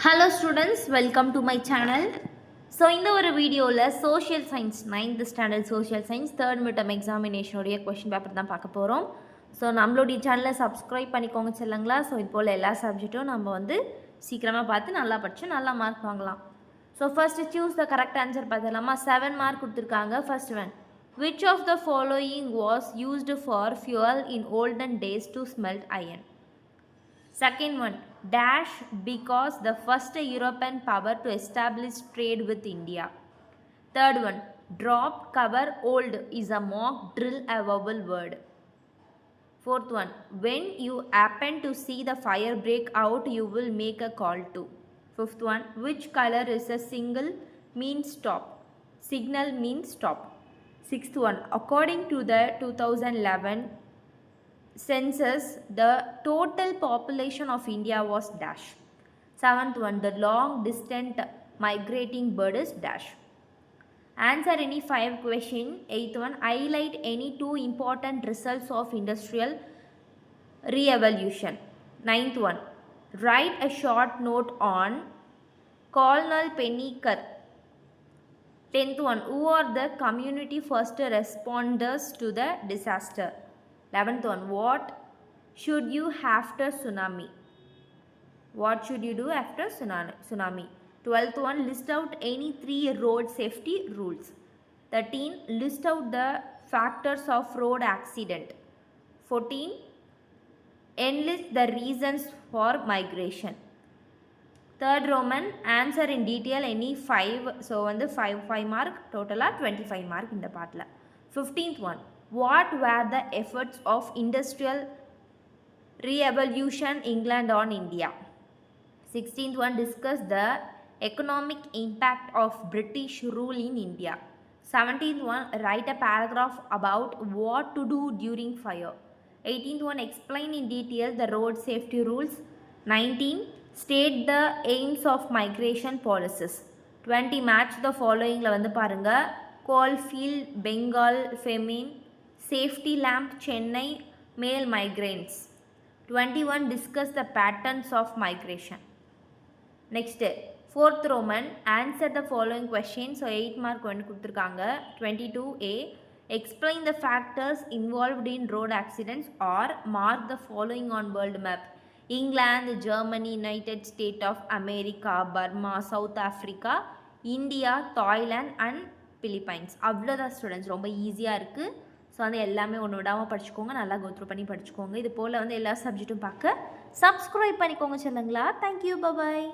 Hello students, welcome to my channel. So இந்த ஒரு வீடியோவில் social science 9th standard social science third midterm எக்ஸாமினேஷனுடைய question paper தான் பார்க்க போகிறோம். ஸோ நம்மளுடைய சேனலை சப்ஸ்கிரைப் பண்ணிக்கோங்க செல்லுங்களா. ஸோ இது போல் எல்லா சப்ஜெக்ட்டும் நம்ம வந்து சீக்கிரமாக பார்த்து நல்லா படித்து நல்லா மார்க் வாங்கலாம். So first choose the correct answer பார்த்தலாமா. 7 மார்க் கொடுத்துருக்காங்க. First one, which of the following was used for fuel in olden days to smelt iron? Second one, dash because the first European power to establish trade with India. Third one, drop cover old is a mock drill a vowel word. Fourth one, when you happen to see the fire break out you will make a call to. Fifth one, which color is a single means stop? Signal means stop. Sixth one, according to the 2011 census, the total population of India was dash. Seventh one, the long distance migrating bird is dash. Answer any 5 question. Eighth one, highlight any 2 important results of industrial re-evolution. Ninth one, write a short note on Colonel Penneker. 10th one, who are the community first responders to the disaster? 11th one, what should you after tsunami? What should you do after tsunami? 12th one, list out any 3 road safety rules. 13, list out the factors of road accident. 14, enlist the reasons for migration. Third Roman, answer in detail any 5. So வந்து 5 mark, total 25 mark இந்த பாட்டில். 15th one, what were the efforts of industrial re-evolution England on India? 16th one, discuss the economic impact of British rule in India. 17th one, write a paragraph about what to do during fire. 18th one, explain in detail the road safety rules. 19, state the aims of migration policies. 20, match the following வந்து பாருங்க, Coalfield, Bengal, Femine, safety lamp, Chennai, male migrants. 21, discuss the patterns of migration. Next, 4th Roman, answer the following questions. So 8 mark வந்து கொடுத்துருக்காங்க. 22A, explain the factors involved in road accidents or mark the following on world map. England, Germany, United States of America, Burma, South Africa, India, Thailand and Philippines. அவ்வளோதான் students, ரொம்ப ஈஸியாக இருக்குது. So வந்து எல்லாமே ஒன்று விடாமல் படிச்சுக்கோங்க, நல்லா கோத்ரூ பண்ணி படிச்சுக்கோங்க. இது போல் வந்து எல்லா சப்ஜெக்ட்டும் பார்க்க சப்ஸ்கிரைப் பண்ணிக்கோங்க சொல்லுங்களா. Thank you, bye bye.